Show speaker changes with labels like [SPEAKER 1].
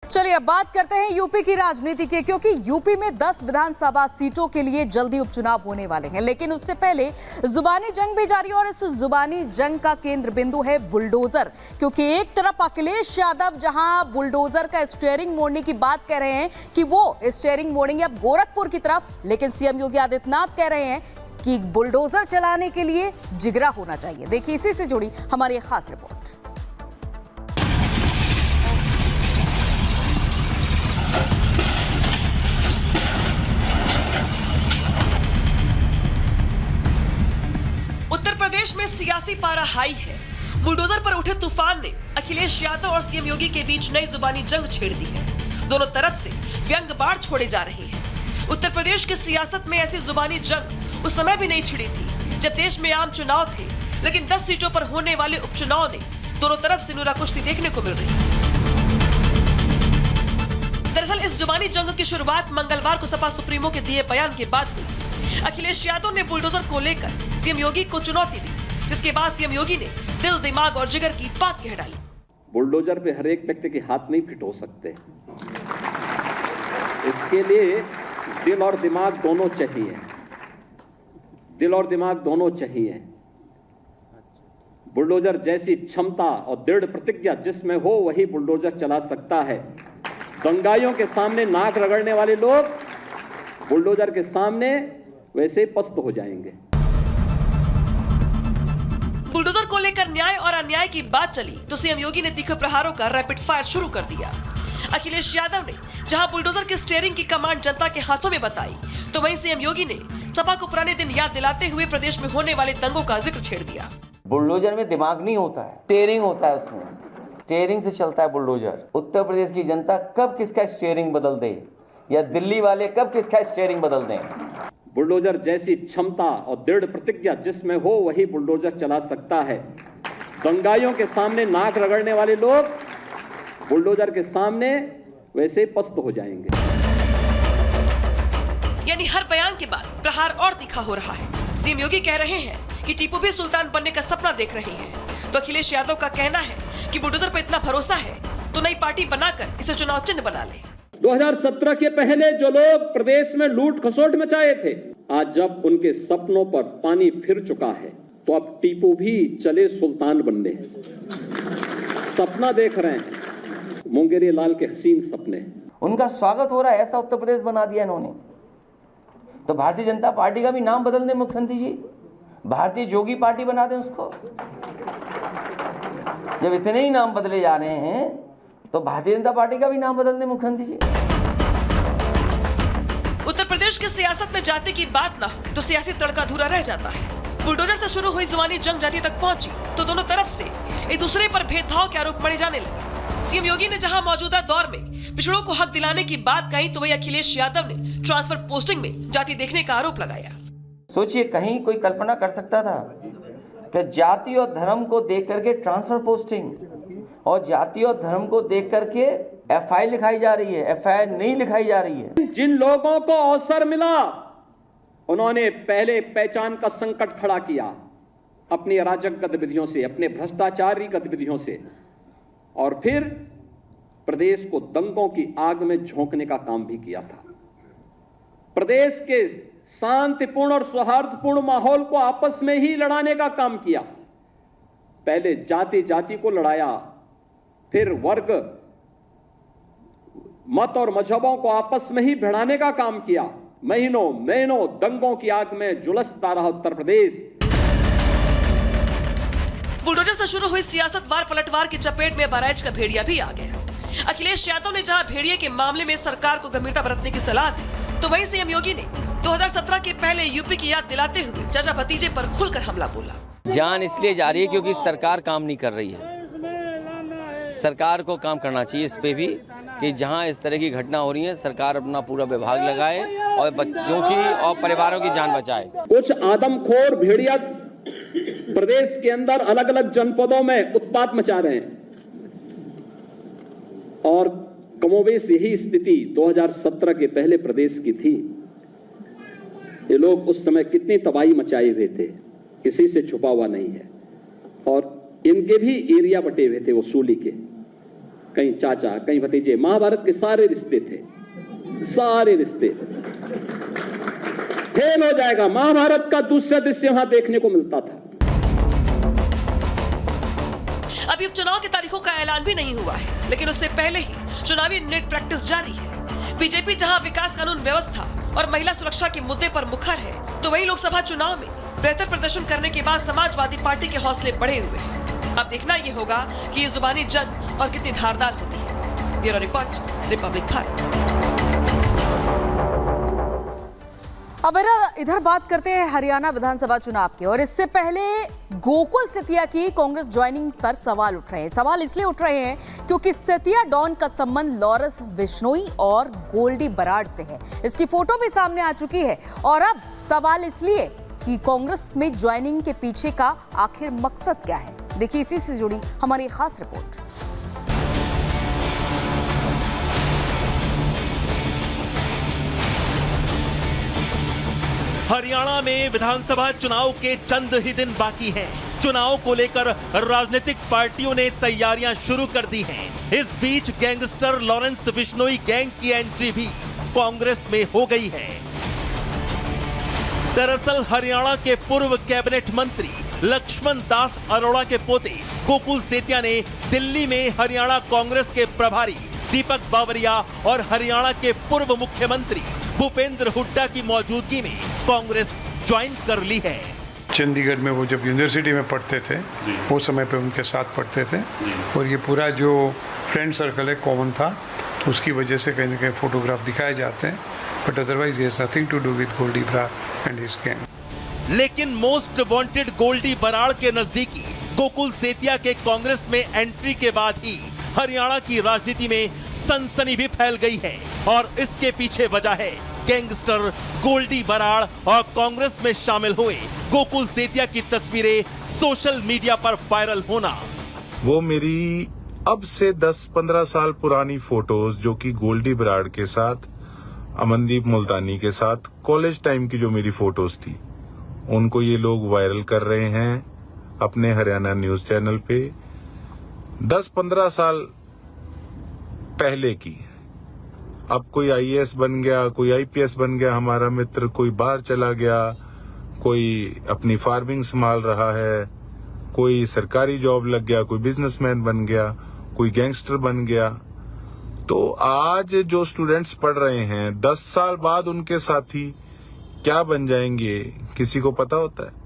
[SPEAKER 1] चलिए अब बात करते हैं यूपी की राजनीति के, क्योंकि यूपी में 10 विधानसभा सीटों के लिए जल्दी उपचुनाव होने वाले हैं। लेकिन उससे पहले जुबानी जंग भी जारी है और इस जुबानी जंग का केंद्र बिंदु है बुलडोजर। क्योंकि एक तरफ अखिलेश यादव जहां बुलडोजर का स्टीयरिंग मोड़ने की बात कह रहे हैं कि वो स्टीयरिंग मोड़ेंगे अब गोरखपुर की तरफ, लेकिन सीएम योगी आदित्यनाथ कह रहे हैं कि बुलडोजर चलाने के लिए जिगरा होना चाहिए। देखिए इसी से जुड़ी हमारी एक खास रिपोर्ट।
[SPEAKER 2] उत्तर प्रदेश में सियासी पारा हाई है। बुलडोजर पर उठे तूफान ने अखिलेश यादव और सीएम योगी के बीच नई जुबानी जंग छेड़ दी है। दोनों तरफ से व्यंग बाढ़ छोड़े जा रहे हैं। उत्तर प्रदेश की सियासत में ऐसी जुबानी जंग उस समय भी नहीं छिड़ी थी जब देश में आम चुनाव थे, लेकिन 10 सीटों पर होने वाले उपचुनाव ने दोनों तरफ से नूरा कुश्ती देखने को मिल रही है। दरअसल इस जुबानी जंग की शुरुआत मंगलवार को सपा सुप्रीमो के दिए बयान के बाद हुई। अखिलेश यादव ने बुलडोजर को लेकर सीएम योगी को चुनौती दी, जिसके बाद सीएम योगी ने दिल, दिमाग और जिगर की बात कह डाली।
[SPEAKER 3] बुलडोजर पे हर एक व्यक्ति के हाथ नहीं फिट हो सकते, इसके लिए दिल और दिमाग दोनों चाहिए। दिल और दिमाग दोनों चाहिए। बुलडोजर जैसी क्षमता और दृढ़ प्रतिज्ञा जिसमें हो वही बुलडोजर चला सकता है। दंगाइयों के सामने नाक रगड़ने वाले लोग बुलडोजर के सामने वैसे पस्त हो जाएंगे।
[SPEAKER 2] बुलडोजर को लेकर न्याय और अन्याय की बात चली तो सीएम योगी ने तीखे प्रहारों का रैपिड फायर शुरू कर दिया। अखिलेश यादव ने जहां बुलडोजर के स्टीयरिंग की कमांड जनता के हाथों में बताई, तो वहीं सीएम योगी ने सपा को पुराने दिन याद दिलाते हुए प्रदेश में होने वाले दंगों का जिक्र छेड़ दिया।
[SPEAKER 4] बुलडोजर में दिमाग नहीं होता है, स्टीयरिंग होता है। उसमें स्टीयरिंग से चलता है बुलडोजर। उत्तर प्रदेश की जनता कब किसका स्टीयरिंग बदल दे या दिल्ली वाले कब किसका स्टीयरिंग बदल दें।
[SPEAKER 3] बुलडोजर जैसी क्षमता और दृढ़ प्रतिज्ञा जिसमें हो वही बुलडोजर चला सकता है। दंगाइयों के सामने नाक रगड़ने वाले लोग बुलडोजर के सामने वैसे पस्त हो जाएंगे।
[SPEAKER 2] यानी हर बयान के बाद प्रहार और तीखा हो रहा है। सीएम योगी कह रहे हैं कि टीपू भी सुल्तान बनने का सपना देख रहे हैं, तो अखिलेश यादव का कहना है कि बुलडोजर पर इतना भरोसा है तो नई पार्टी बनाकर इसे चुनाव चिन्ह बना ले।
[SPEAKER 3] 2017 के पहले जो लोग प्रदेश में लूट खसोट मचाए थे, आज जब उनके सपनों पर पानी फिर चुका है तो अब टीपू भी चले सुल्तान बनने। सपना देख रहे हैं, मुंगेरी लाल के हसीन सपने।
[SPEAKER 4] उनका स्वागत हो रहा है, ऐसा उत्तर प्रदेश बना दिया इन्होंने। तो भारतीय जनता पार्टी का भी नाम बदल दें मुख्यमंत्री जी, भारतीय जोगी पार्टी बना दें उसको। जब इतने ही नाम बदले जा रहे हैं तो भारतीय जनता पार्टी का भी नाम बदल दें मुख्यमंत्री जी।
[SPEAKER 2] उत्तर प्रदेश की सियासत में जाति की बात ना हो तो सियासी तड़का अधूरा रह जाता है। बुलडोजर से शुरू हुई जुबानी जंग जाति तक पहुंची तो दोनों तरफ से एक दूसरे पर भेदभाव के आरोप मढ़े जाने लगे। सीएम योगी ने जहां मौजूदा दौर में पिछड़ों को हक दिलाने की बात कही, तो वही अखिलेश यादव ने ट्रांसफर पोस्टिंग में जाति देखने का आरोप लगाया।
[SPEAKER 4] सोचिए, कहीं कोई कल्पना कर सकता था कि जाति और धर्म को देख करके ट्रांसफर पोस्टिंग और जाति और धर्म को देख करके एफआईआर लिखाई जा रही है। एफआईआर नहीं लिखाई जा रही है।
[SPEAKER 3] जिन लोगों को अवसर मिला उन्होंने पहले पहचान का संकट खड़ा किया अपनी अराजक गतिविधियों से, अपने भ्रष्टाचारी गतिविधियों से, और फिर प्रदेश को दंगों की आग में झोंकने का काम भी किया था। प्रदेश के शांतिपूर्ण और सौहार्दपूर्ण माहौल को आपस में ही लड़ाने का काम किया। पहले जाति जाति को लड़ाया, फिर वर्ग, मत और मजहबों को आपस में ही भिड़ाने का काम किया। महीनों महीनों दंगों की आग में झुलसता रहा उत्तर प्रदेश।
[SPEAKER 2] बुलडोजर से शुरू हुई सियासत वार पलटवार की चपेट में बहराइच का भेड़िया भी आ गया। अखिलेश यादव ने जहां भेड़िए के मामले में सरकार को गंभीरता बरतने की सलाह दी, तो वहीं सीएम योगी ने 2017 के पहले यूपी की याद दिलाते हुए चाचा भतीजे पर खुलकर हमला बोला।
[SPEAKER 5] जान इसलिए जा रही है क्योंकि सरकार काम नहीं कर रही है। सरकार को काम करना चाहिए इस पे भी कि जहां इस तरह की घटना हो रही है सरकार अपना पूरा विभाग लगाए और बच्चों की और परिवारों की जान बचाए।
[SPEAKER 3] कुछ आदमखोर भेड़िया प्रदेश के अंदर अलग अलग जनपदों में उत्पात मचा रहे हैं और कमोबेश यही स्थिति 2017 के पहले प्रदेश की थी। ये लोग उस समय कितनी तबाही मचाए हुए थे, किसी से छुपा हुआ नहीं है। और इनके भी एरिया बटे हुए थे वसूली के, कहीं चाचा, कहीं भतीजे। महाभारत के सारे रिश्ते थे, सारे रिश्ते फेल हो जाएगा। महाभारत का दूसरा दृश्य वहां देखने को मिलता था।
[SPEAKER 2] अभी उपचुनाव की तारीखों का ऐलान भी नहीं हुआ है, लेकिन उससे पहले ही चुनावी नेट प्रैक्टिस जारी है। बीजेपी जहां विकास, कानून व्यवस्था और महिला सुरक्षा के मुद्दे पर मुखर है, तो वही लोकसभा चुनाव में बेहतर प्रदर्शन करने के बाद समाजवादी पार्टी के हौसले बढ़े हुए हैं। अब देखना यह होगा कि ये जुबानी जंग और कितनी धारदार होती है। Bureau report, Republic Bharat.
[SPEAKER 1] अब इधर बात करते हैं हरियाणा विधानसभा चुनाव की, और इससे पहले गोकुल सेतिया की कांग्रेस ज्वाइनिंग पर सवाल उठ रहे हैं। सवाल इसलिए उठ रहे हैं क्योंकि सेतिया डॉन का संबंध लॉरेंस बिश्नोई और गोल्डी बराड़ से है। इसकी फोटो भी सामने आ चुकी है, और अब सवाल इसलिए कि कांग्रेस में ज्वाइनिंग के पीछे का आखिर मकसद क्या है। देखिए इसी से जुड़ी हमारी खास रिपोर्ट।
[SPEAKER 6] हरियाणा में विधानसभा चुनाव के चंद ही दिन बाकी हैं। चुनाव को लेकर राजनीतिक पार्टियों ने तैयारियां शुरू कर दी हैं। इस बीच गैंगस्टर लॉरेंस बिश्नोई गैंग की एंट्री भी कांग्रेस में हो गई है। दरअसल हरियाणा के पूर्व कैबिनेट मंत्री लक्ष्मण दास अरोड़ा के पोते गोकुल सेतिया ने दिल्ली में हरियाणा कांग्रेस के प्रभारी दीपक बावरिया और हरियाणा के पूर्व मुख्यमंत्री भूपेंद्र हुड्डा की मौजूदगी में कांग्रेस ज्वाइन कर ली है।
[SPEAKER 7] चंडीगढ़ में वो जब यूनिवर्सिटी में पढ़ते थे, वो समय पे उनके साथ पढ़ते थे, और ये पूरा जो फ्रेंड सर्कल है कॉमन था, तो उसकी वजह से कहीं ना कहीं फोटोग्राफ दिखाए जाते हैं। बट अदरवाइज ये nothing to do with Goldy Brar and his gang.
[SPEAKER 6] लेकिन मोस्ट वांटेड गोल्डी बराड़ के नजदीकी गोकुल सेतिया के कांग्रेस में एंट्री के बाद ही हरियाणा की राजनीति में सनसनी भी फैल गई है, और इसके पीछे वजह है गैंगस्टर गोल्डी बराड़ और कांग्रेस में शामिल हुए गोकुल सेतिया की तस्वीरें सोशल मीडिया पर वायरल होना।
[SPEAKER 8] वो मेरी अब से 10-15 साल पुरानी फोटोज जो कि गोल्डी बराड़ के साथ, अमनदीप मुल्तानी के साथ कॉलेज टाइम की जो मेरी फोटोज थी, उनको ये लोग वायरल कर रहे हैं अपने हरियाणा न्यूज चैनल पे। 10-15 साल पहले की। अब कोई आईएएस बन गया, कोई आईपीएस बन गया हमारा मित्र, कोई बाहर चला गया, कोई अपनी फार्मिंग संभाल रहा है, कोई सरकारी जॉब लग गया, कोई बिजनेसमैन बन गया, कोई गैंगस्टर बन गया। तो आज जो स्टूडेंट्स पढ़ रहे हैं, 10 साल बाद उनके साथी क्या बन जाएंगे, किसी को पता होता है?